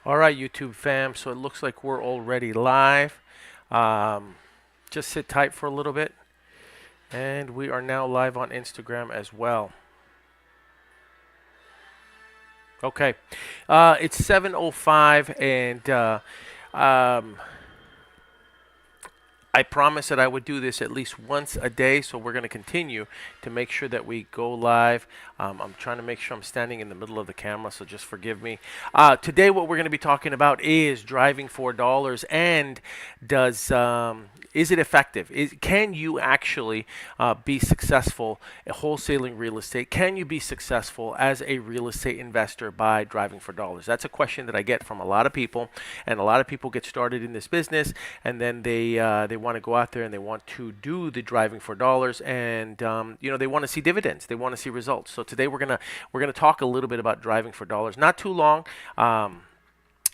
All right, YouTube fam. So it looks like we're already live. Um, just sit tight for a little bit. And we are now live on Instagram as well. Okay. It's 7:05 and um, I promised that I would do this at least once a day, so we're going to continue to make sure that we go live. I'm trying to make sure I'm standing in the middle of the camera, so just forgive me. Today, what we're going to be talking about is driving $4 and does is it effective? Can you actually be successful at wholesaling real estate? Can you be successful as a real estate investor by driving for dollars? That's a question that I get from a lot of people, and a lot of people get started in this business, and then they want to go out there and they want to do the driving for dollars, and they want to see dividends, they want to see results. So today we're gonna talk a little bit about driving for dollars. Not too long.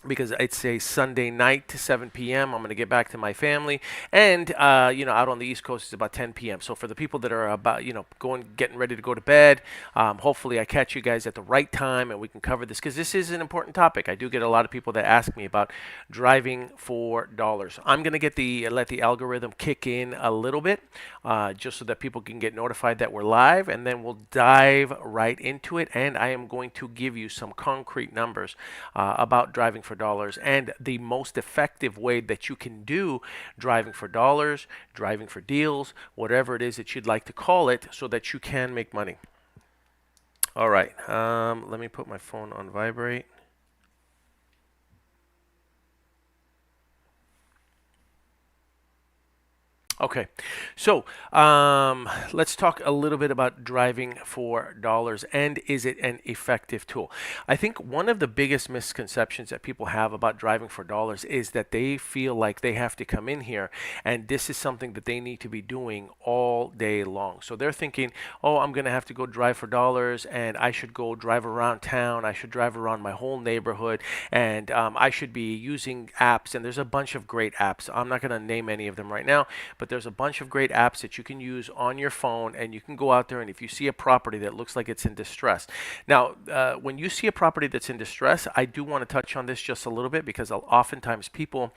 Because it's a Sunday night to 7 p.m. I'm going to get back to my family, and out on the East Coast it's about 10 p.m. So for the people that are about getting ready to go to bed, hopefully I catch you guys at the right time and we can cover this because this is an important topic. I do get a lot of people that ask me about driving for dollars. I'm going to let the algorithm kick in a little bit, just so that people can get notified that we're live, and then we'll dive right into it. And I am going to give you some concrete numbers about driving for dollars and the most effective way that you can do driving for dollars, driving for deals, whatever it is that you'd like to call it, so that you can make money. All right, let me put my phone on vibrate. Okay, so let's talk a little bit about driving for dollars and is it an effective tool? I think one of the biggest misconceptions that people have about driving for dollars is that they feel like they have to come in here and this is something that they need to be doing all day long. So they're thinking, oh, I'm going to have to go drive for dollars and I should go drive around town. I should drive around my whole neighborhood, and I should be using apps. And there's a bunch of great apps. I'm not going to name any of them right now, but there's a bunch of great apps that you can use on your phone, and you can go out there, and if you see a property that looks like it's in distress. Now, when you see a property that's in distress, I do want to touch on this just a little bit because oftentimes people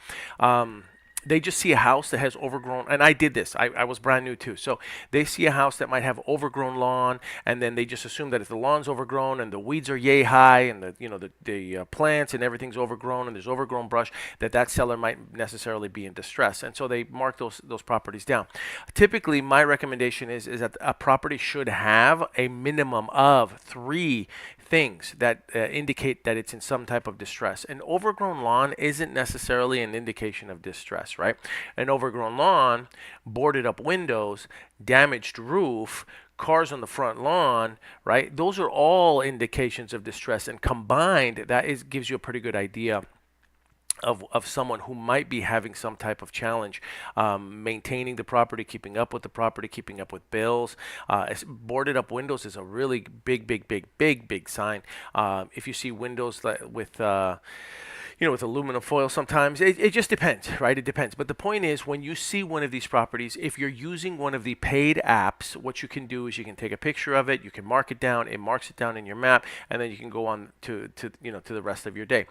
they just see a house that has overgrown, and I did this. I was brand new too. So they see a house that might have overgrown lawn, and then they just assume that if the lawn's overgrown and the weeds are yay high, and the plants and everything's overgrown, and there's overgrown brush, that seller might necessarily be in distress, and so they mark those properties down. Typically, my recommendation is that a property should have a minimum of three things that indicate that it's in some type of distress. An overgrown lawn isn't necessarily an indication of distress, right? An overgrown lawn, boarded up windows, damaged roof, cars on the front lawn, right? Those are all indications of distress, and combined, gives you a pretty good idea of someone who might be having some type of challenge maintaining the property, keeping up with the property, keeping up with bills. Boarded up windows is a really big sign. If you see windows with aluminum foil, sometimes it just depends, right? It depends. But the point is, when you see one of these properties, if you're using one of the paid apps, what you can do is you can take a picture of it, you can mark it down, it marks it down in your map, and then you can go on to the rest of your day.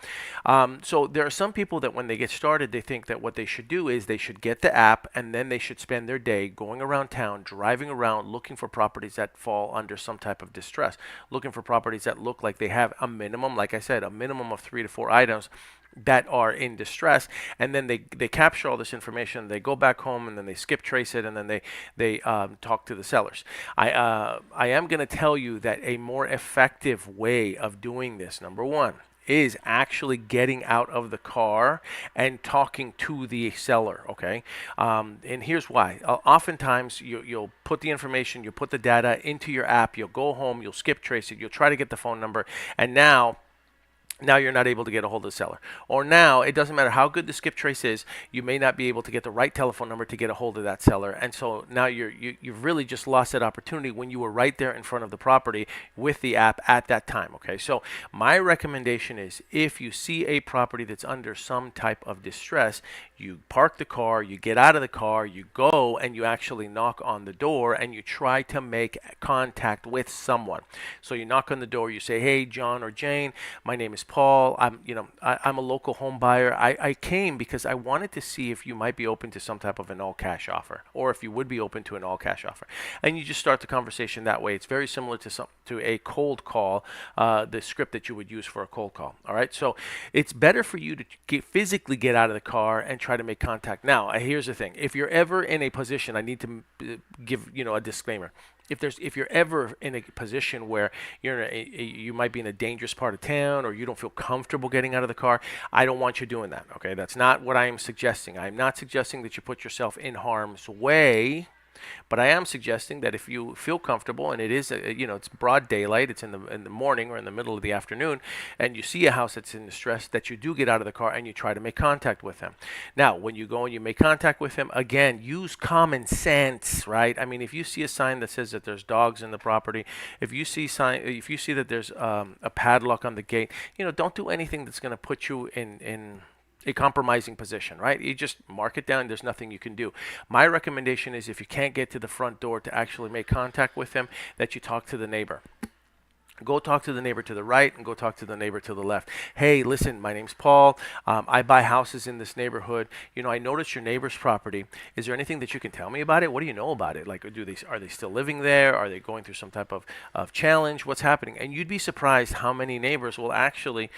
So there are some people that when they get started, they think that what they should do is they should get the app, and then they should spend their day going around town, driving around, looking for properties that fall under some type of distress, looking for properties that look like they have a minimum, like I said, a minimum of 3 to 4 items that are in distress, and then they capture all this information, they go back home, and then they skip trace it, and then they talk to the sellers. I am going to tell you that a more effective way of doing this, number one, is actually getting out of the car and talking to the seller, okay? And here's why. Oftentimes, you'll put the information, you'll put the data into your app, you'll go home, you'll skip trace it, you'll try to get the phone number, and now you're not able to get a hold of the seller. Or now, it doesn't matter how good the skip trace is, you may not be able to get the right telephone number to get a hold of that seller. And so now you've really just lost that opportunity when you were right there in front of the property with the app at that time, okay? So my recommendation is, if you see a property that's under some type of distress, you park the car, you get out of the car, you go and you actually knock on the door, and you try to make contact with someone. So you knock on the door, you say, hey, John or Jane, my name is Paul. I'm a local home buyer. I came because I wanted to see if you might be open to some type of an all cash offer, or if you would be open to an all cash offer. And you just start the conversation that way. It's very similar to a cold call, the script that you would use for a cold call. All right. So it's better for you to physically get out of the car and try to make contact. Now, here's the thing: if you're ever in a position, I need to give a disclaimer. If you're ever in a position where you might be in a dangerous part of town, or you don't feel comfortable getting out of the car, I don't want you doing that. Okay, that's not what I am suggesting. I'm not suggesting that you put yourself in harm's way. But I am suggesting that if you feel comfortable, and it is, it's broad daylight, it's in the morning or in the middle of the afternoon, and you see a house that's in distress, that you do get out of the car and you try to make contact with them. Now, when you go and you make contact with them, again, use common sense, right? I mean, if you see a sign that says that there's dogs in the property, if you see that there's a padlock on the gate, don't do anything that's going to put you in a compromising position, right? You just mark it down. There's nothing you can do. My recommendation is, if you can't get to the front door to actually make contact with them, that you talk to the neighbor. Go talk to the neighbor to the right and go talk to the neighbor to the left. Hey, listen, my name's Paul. I buy houses in this neighborhood. I noticed your neighbor's property. Is there anything that you can tell me about it? What do you know about it? Like, are they still living there? Are they going through some type of challenge? What's happening? And you'd be surprised how many neighbors will actually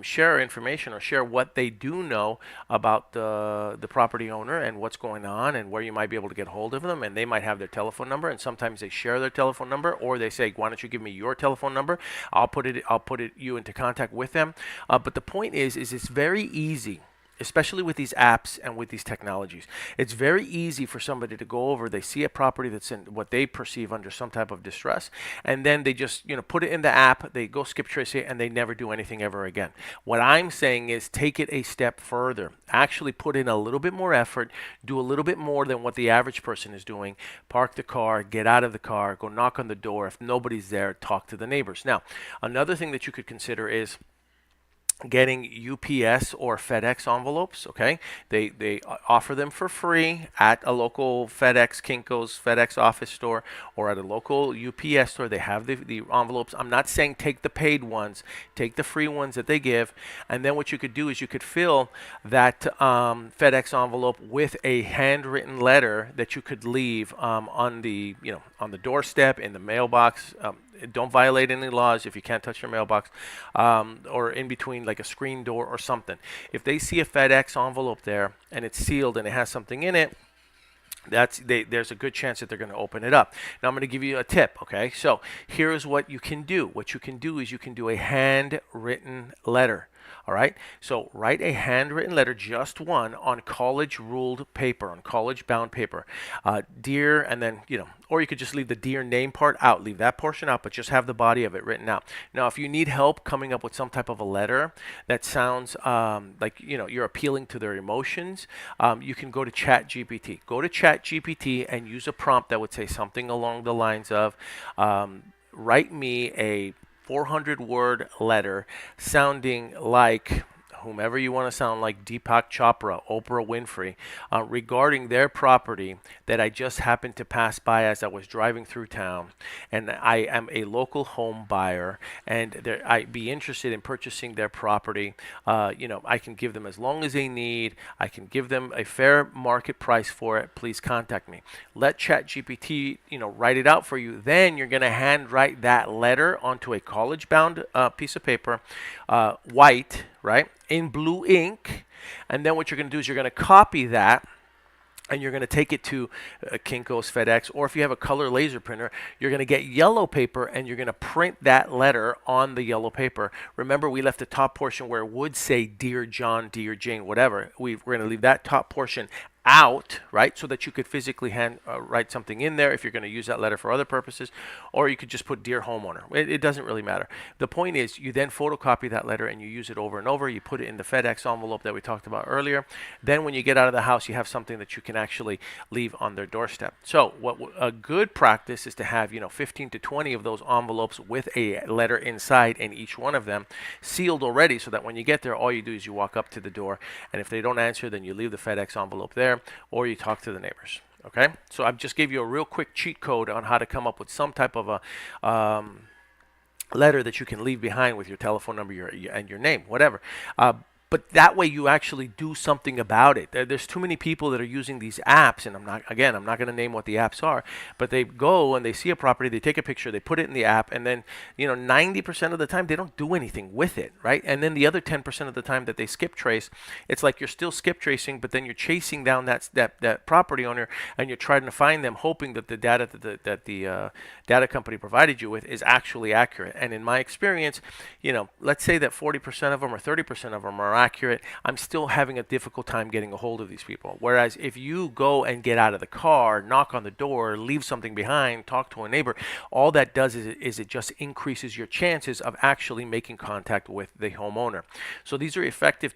share information or share what they do know about the property owner and what's going on and where you might be able to get hold of them. And they might have their telephone number, and sometimes they share their telephone number, or they say, why don't you give me your telephone number? I'll put you into contact with them. But the point is it's very easy, especially with these apps and with these technologies. It's very easy for somebody to go over, they see a property that's in what they perceive under some type of distress, and then they just put it in the app, they go skip trace it, and they never do anything ever again. What I'm saying is, take it a step further. Actually put in a little bit more effort, do a little bit more than what the average person is doing. Park the car, get out of the car, go knock on the door. If nobody's there, talk to the neighbors. Now, another thing that you could consider is getting UPS or FedEx envelopes. Okay, they offer them for free at a local FedEx, Kinko's FedEx office store, or at a local UPS store. They have the envelopes. I'm not saying take the paid ones, take the free ones that they give, and then what you could do is you could fill that FedEx envelope with a handwritten letter that you could leave on the doorstep, in the mailbox. Don't violate any laws if you can't touch your mailbox, or in between, like a screen door or something. If they see a FedEx envelope there and it's sealed and it has something in it, there's a good chance that they're going to open it up. Now I'm going to give you a tip. Okay, so here's what you can do. What you can do is you can do a handwritten letter. All right, so write a handwritten letter, just one, on college ruled paper, on college bound paper. Dear, and then, or you could just leave the dear name part out, leave that portion out, but just have the body of it written out. Now, if you need help coming up with some type of a letter that sounds like, you're appealing to their emotions, you can go to ChatGPT. Go to ChatGPT and use a prompt that would say something along the lines of, write me a 400-word letter sounding like whomever you want to sound like, Deepak Chopra, Oprah Winfrey, regarding their property that I just happened to pass by as I was driving through town. And I am a local home buyer, and I'd be interested in purchasing their property. I can give them as long as they need. I can give them a fair market price for it. Please contact me. Let ChatGPT, write it out for you. Then you're going to handwrite that letter onto a college-bound piece of paper, white, right, in blue ink. And then what you're going to do is you're going to copy that, and you're going to take it to Kinko's, FedEx, or if you have a color laser printer, you're going to get yellow paper, and you're going to print that letter on the yellow paper. Remember, we left the top portion where it would say Dear John, Dear Jane, whatever. We're going to leave that top portion out, right, so that you could physically write something in there if you're going to use that letter for other purposes, or you could just put Dear Homeowner. It doesn't really matter. The point is, you then photocopy that letter and you use it over and over. You put it in the FedEx envelope that we talked about earlier. Then when you get out of the house, you have something that you can actually leave on their doorstep. So what a good practice is to have 15 to 20 of those envelopes with a letter inside in each one of them, sealed already, so that when you get there, all you do is you walk up to the door, and if they don't answer, then you leave the FedEx envelope there, or you talk to the neighbors. Okay, so I've just gave you a real quick cheat code on how to come up with some type of letter that you can leave behind with your telephone number and your name, whatever. But that way you actually do something about it. There's too many people that are using these apps, and I'm not going to name what the apps are, but they go and they see a property, they take a picture, they put it in the app, and then 90% of the time they don't do anything with it, right? And then the other 10% of the time that they skip trace, it's like you're still skip tracing, but then you're chasing down that property owner, and you're trying to find them, hoping that the data that the data company provided you with is actually accurate. And in my experience, let's say that 40% of them or 30% of them are accurate, I'm still having a difficult time getting a hold of these people. Whereas if you go and get out of the car, knock on the door, leave something behind, talk to a neighbor, all that does is it just increases your chances of actually making contact with the homeowner. So these are effective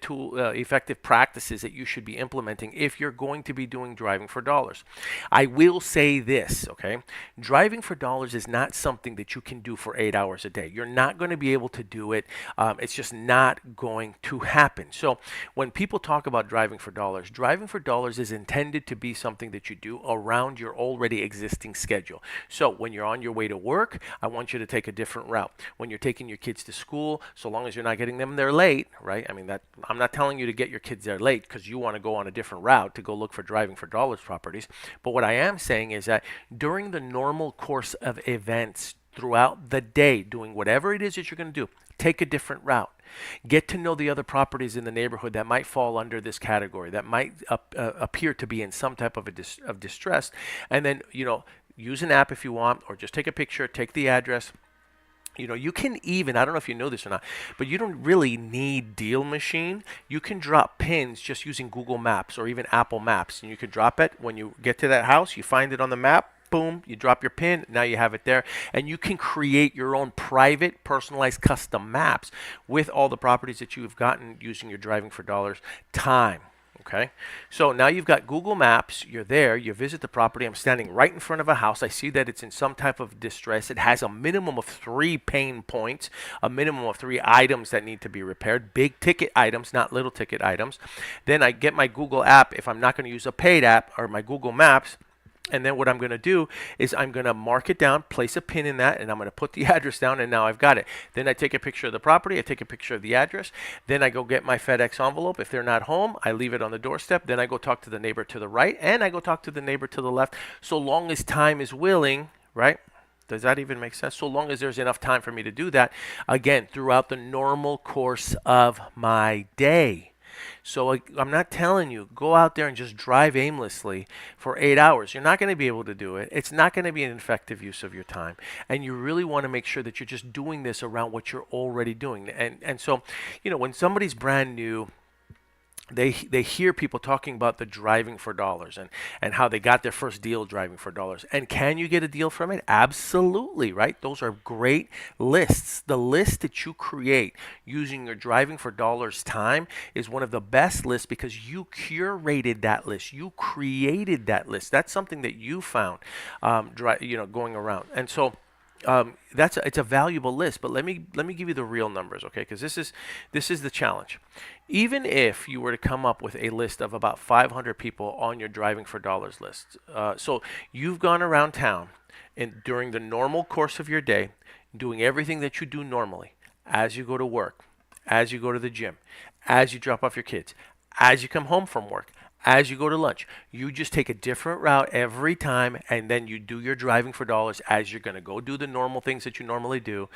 practices that you should be implementing if you're going to be doing driving for dollars. I will say this, okay? Driving for dollars is not something that you can do for 8 hours a day. You're not going to be able to do it. It's just not going to happen. So when people talk about driving for dollars is intended to be something that you do around your already existing schedule. So when you're on your way to work, I want you to take a different route. When you're taking your kids to school, so long as you're not getting them there late, right? I mean, that I'm not telling you to get your kids there late because you want to go on a different route to go look for driving for dollars properties. But what I am saying is that during the normal course of events throughout the day, doing whatever it is that you're going to do, take a different route. Get to know the other properties in the neighborhood that might fall under this category, that might appear to be in some type of distress, and then use an app if you want, or just take a picture, take the address. You can even, I don't know if you know this or not, but you don't really need Deal Machine. You can drop pins just using Google Maps or even Apple Maps, and you can drop it when you get to that house. You find it on the map. Boom, you drop your pin, now you have it there, and you can create your own private, personalized, custom maps with all the properties that you've gotten using your driving for dollars time. Okay, so now you've got Google Maps, you're there, you visit the property, I'm standing right in front of a house, I see that it's in some type of distress, it has a minimum of 3 pain points, a minimum of 3 items that need to be repaired, big ticket items, not little ticket items. Then I get my Google app, if I'm not going to use a paid app, or my Google Maps. And then what I'm going to do is I'm going to mark it down, place a pin in that, and I'm going to put the address down, and now I've got it. Then I take a picture of the property, I take a picture of the address, then I go get my FedEx envelope. If they're not home, I leave it on the doorstep, then I go talk to the neighbor to the right, and I go talk to the neighbor to the left, so long as time is willing, right? Does that even make sense? So long as there's enough time for me to do that, again, throughout the normal course of my day. So I'm not telling you, go out there and just drive aimlessly for 8 hours. You're not going to be able to do it. It's not going to be an effective use of your time. And you really want to make sure that you're just doing this around what you're already doing. And so, when somebody's brand new, they hear people talking about the driving for dollars and how they got their first deal driving for dollars. And can you get a deal from it? Absolutely, right? Those are great lists. The list that you create using your driving for dollars time is one of the best lists because you curated that list. You created that list. That's something that you found, going around. And so it's a valuable list, but let me give you the real numbers, okay? Because this is the challenge. Even if you were to come up with a list of about 500 people on your driving for dollars list, so you've gone around town and during the normal course of your day, doing everything that you do normally, as you go to work, as you go to the gym, as you drop off your kids, as you come home from work, as you go to lunch, you just take a different route every time, and then you do your driving for dollars as you're going to go do the normal things that you normally do.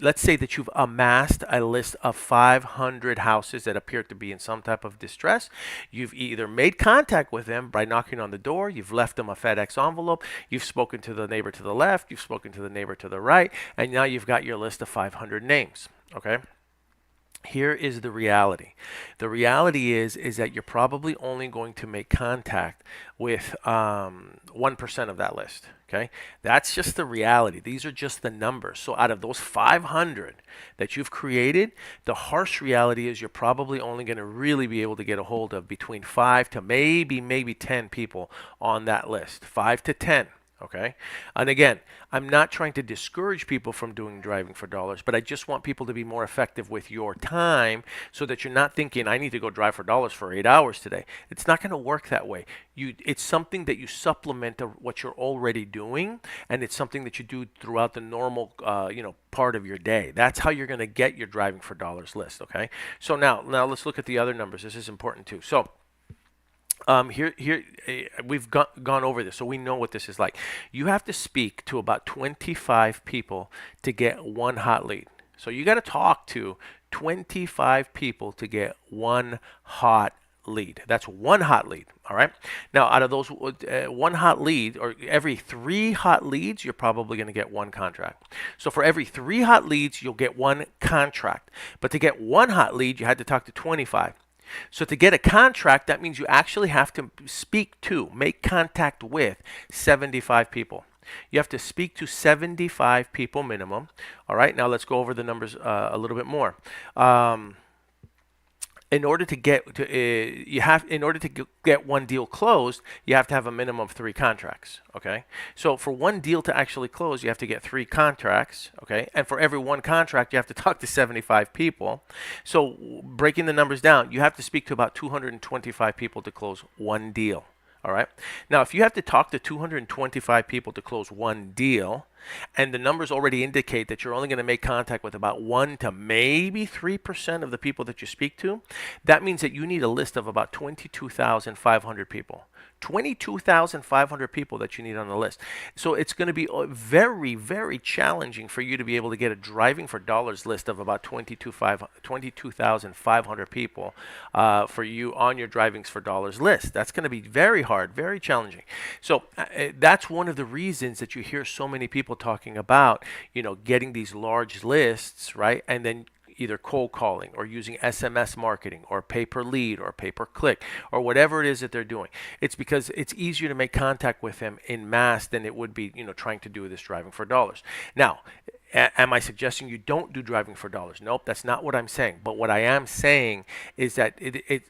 Let's say that you've amassed a list of 500 houses that appear to be in some type of distress. You've either made contact with them by knocking on the door, you've left them a FedEx envelope, you've spoken to the neighbor to the left, you've spoken to the neighbor to the right, and now you've got your list of 500 names, okay? Here is the reality. The reality is that you're probably only going to make contact with 1% of that list. Okay, that's just the reality. These are just the numbers. So out of those 500 that you've created, the harsh reality is you're probably only going to really be able to get a hold of between 5 to maybe 10 people on that list. 5 to 10. Okay. And again, I'm not trying to discourage people from doing driving for dollars, but I just want people to be more effective with your time so that you're not thinking, I need to go drive for dollars for 8 hours today. It's not going to work that way. It's something that you supplement of what you're already doing, and it's something that you do throughout the normal, part of your day. That's how you're going to get your driving for dollars list. Okay. So now let's look at the other numbers. This is important too. So here we've gone over this, so we know what this is like. You have to speak to about 25 people to get one hot lead. So you got to talk to 25 people to get one hot lead. That's one hot lead. All right. Now, out of those one hot lead, or every 3 hot leads, you're probably going to get one contract. So for every 3 hot leads, you'll get one contract. But to get one hot lead, you had to talk to 25. So to get a contract, that means you actually have to speak to, make contact with 75 people. You have to speak to 75 people minimum. All right, now let's go over the numbers a little bit more. In order to get one deal closed, you have to have a minimum of 3 contracts. Okay, so for one deal to actually close, you have to get 3 contracts. Okay, and for every one contract, you have to talk to 75 people. So breaking the numbers down, you have to speak to about 225 people to close one deal. All right. Now, if you have to talk to 225 people to close one deal, and the numbers already indicate that you're only going to make contact with about 1 to maybe 3% of the people that you speak to, that means that you need a list of about 22,500 people. 22,500 people that you need on the list. So it's going to be very, very challenging for you to be able to get a driving for dollars list of about 22,500 people for you on your drivings for dollars list. That's going to be very hard, very challenging. So that's one of the reasons that you hear so many people talking about, getting these large lists, right? And then either cold calling or using SMS marketing or pay per lead or pay per click or whatever it is that they're doing. It's because it's easier to make contact with them in mass than it would be, trying to do this driving for dollars. Now, am I suggesting you don't do driving for dollars? Nope, that's not what I'm saying. But what I am saying is that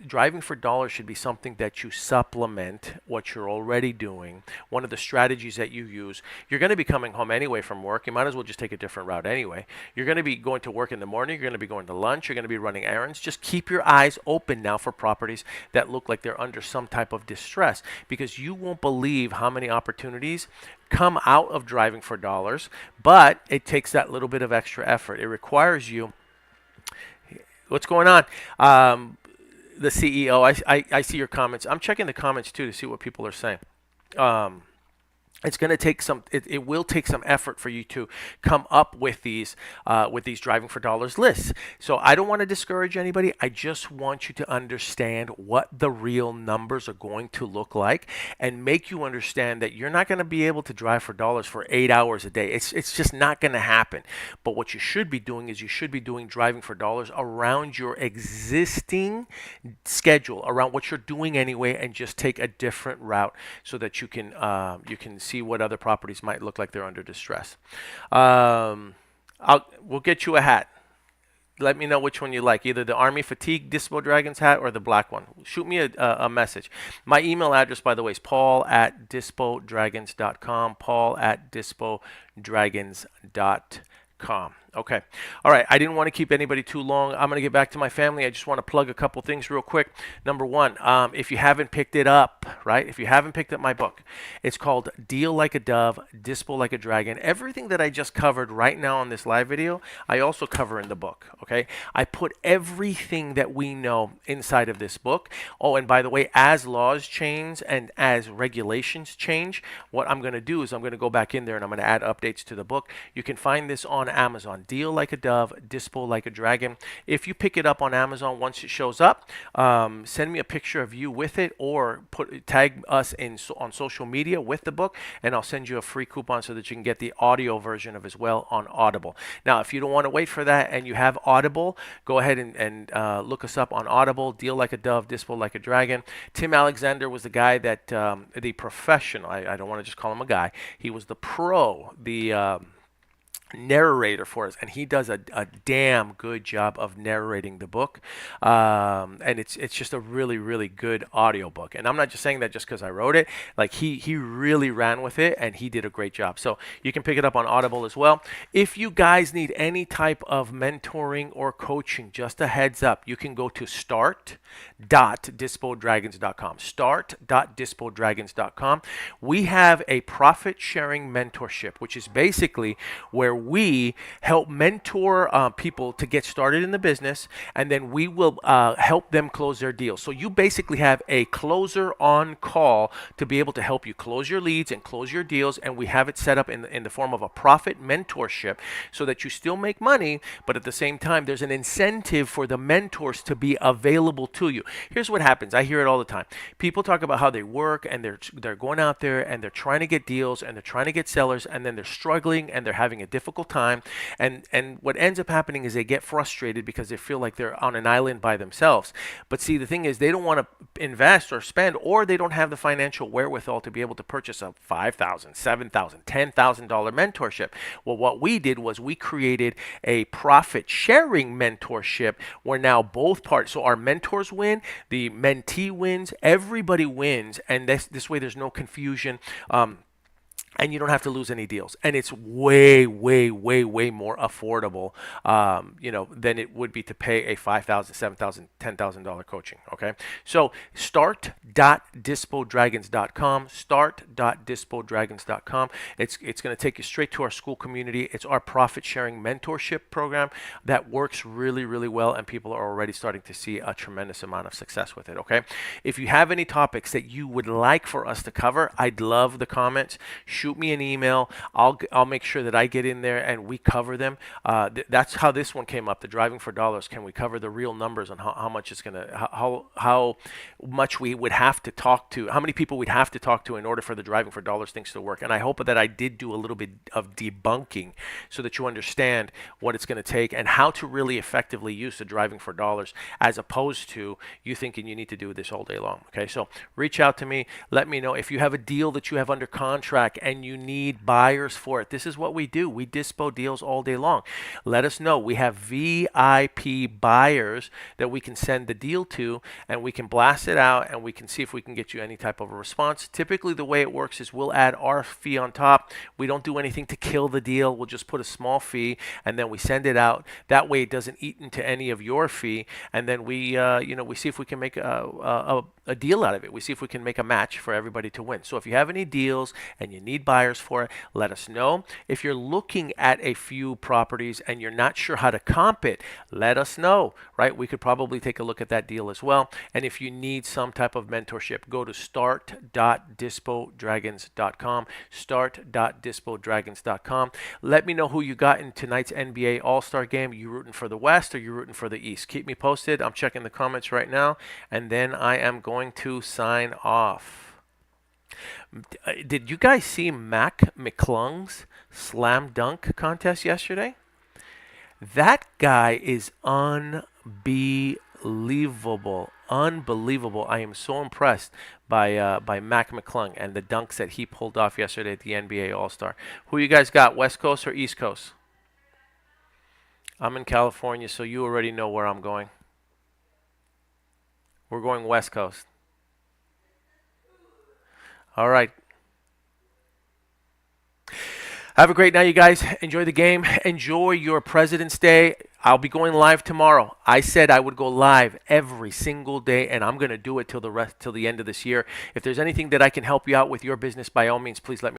driving for dollars should be something that you supplement what you're already doing. One of the strategies that you use, you're going to be coming home anyway from work. You might as well just take a different route anyway. You're going to be going to work in the morning. You're going to be going to lunch. You're going to be running errands. Just keep your eyes open now for properties that look like they're under some type of distress, because you won't believe how many opportunities come out of driving for dollars, but it takes that little bit of extra effort. It requires you. What's going on? The CEO, I see your comments. I'm checking the comments too to see what people are saying. It's going to take it will take some effort for you to come up with these driving for dollars lists. So I don't want to discourage anybody. I just want you to understand what the real numbers are going to look like, and make you understand that you're not going to be able to drive for dollars for 8 hours a day. It's just not going to happen. But what you should be doing is you should be doing driving for dollars around your existing schedule, around what you're doing anyway, and just take a different route so that you can see what other properties might look like they're under distress. We'll get you a hat. Let me know which one you like, either the Army Fatigue Dispo Dragons hat or the black one. Shoot me a message. My email address, by the way, is paul@dispodragons.com, paul@dispodragons.com. Okay. All right. I didn't want to keep anybody too long. I'm going to get back to my family. I just want to plug a couple things real quick. Number one, if you haven't picked it up, right? If you haven't picked up my book, it's called Deal Like a Dove, Dispo Like a Dragon. Everything that I just covered right now on this live video, I also cover in the book. Okay. I put everything that we know inside of this book. Oh, and by the way, as laws change and as regulations change, what I'm going to do is I'm going to go back in there and I'm going to add updates to the book. You can find this on Amazon. Deal Like a Dove, Dispo Like a Dragon. If you pick it up on Amazon, once it shows up, send me a picture of you with it, or tag us on social media with the book, and I'll send you a free coupon so that you can get the audio version of as well on Audible. Now, if you don't want to wait for that and you have Audible, go ahead and look us up on Audible. Deal Like a Dove, Dispo Like a Dragon. Tim Alexander was the guy that the professional. I don't want to just call him a guy. He was the pro. narrator for us, and he does a damn good job of narrating the book. And it's just a really good audiobook, and I'm not just saying that just because I wrote it. Like, he really ran with it, and he did a great job. So you can pick it up on Audible as well. If you guys need any type of mentoring or coaching, just a heads up, you can go to start.dispodragons.com. Start.dispodragons.com. We have a profit sharing mentorship, which is basically where we help mentor people to get started in the business, and then we will help them close their deals. So you basically have a closer on call to be able to help you close your leads and close your deals, and we have it set up in the form of a profit mentorship so that you still make money, but at the same time, there's an incentive for the mentors to be available to you. Here's what happens. I hear it all the time. People talk about how they work, and they're going out there and they're trying to get deals and they're trying to get sellers, and then they're struggling and they're having a difficult time, and what ends up happening is they get frustrated because they feel like they're on an island by themselves. But see, the thing is, they don't want to invest or spend, or they don't have the financial wherewithal to be able to purchase a $5,000, $7,000, $10,000 mentorship. Well, what we did was we created a profit sharing mentorship where now both parts, so our mentors win, the mentee wins, everybody wins, and this way there's no confusion. And you don't have to lose any deals, and it's way more affordable, than it would be to pay a $5,000, $7,000, $10,000 coaching. Okay, so start.dispodragons.com. Start.dispodragons.com. It's going to take you straight to our school community. It's our profit sharing mentorship program that works really well, and people are already starting to see a tremendous amount of success with it. Okay, if you have any topics that you would like for us to cover, I'd love the comments. Shoot me an email. I'll make sure that I get in there and we cover them. That's how this one came up. The driving for dollars. Can we cover the real numbers on how much it's gonna, how much we would have to talk to, how many people we'd have to talk to in order for the driving for dollars things to work? And I hope that I did do a little bit of debunking so that you understand what it's going to take and how to really effectively use the driving for dollars, as opposed to you thinking you need to do this all day long. Okay, so reach out to me. Let me know if you have a deal that you have under contract and you need buyers for it. This is what we do. We dispo deals all day long. Let us know. We have VIP buyers that we can send the deal to, and we can blast it out, and we can see if we can get you any type of a response. Typically, the way it works is we'll add our fee on top. We don't do anything to kill the deal. We'll just put a small fee, and then we send it out. That way, it doesn't eat into any of your fee, and then we see if we can make a deal out of it. We see if we can make a match for everybody to win. So if you have any deals and you need buyers for it, let us know. If you're looking at a few properties and you're not sure how to comp it, let us know, right? We could probably take a look at that deal as well. And if you need some type of mentorship, go to start.dispodragons.com. Start.dispodragons.com. Let me know who you got in tonight's NBA All-Star game. You rooting for the West or you rooting for the East? Keep me posted. I'm checking the comments right now, and then I am going to sign off. Did you guys see Mac McClung's slam dunk contest yesterday? That guy is unbelievable. Unbelievable. I am so impressed by Mac McClung and the dunks that he pulled off yesterday at the NBA All-Star. Who you guys got, West Coast or East Coast? I'm in California, so you already know where I'm going. We're going West Coast. All right. Have a great night, you guys. Enjoy the game. Enjoy your President's Day. I'll be going live tomorrow. I said I would go live every single day, and I'm going to do it till the end of this year. If there's anything that I can help you out with your business, by all means, please let me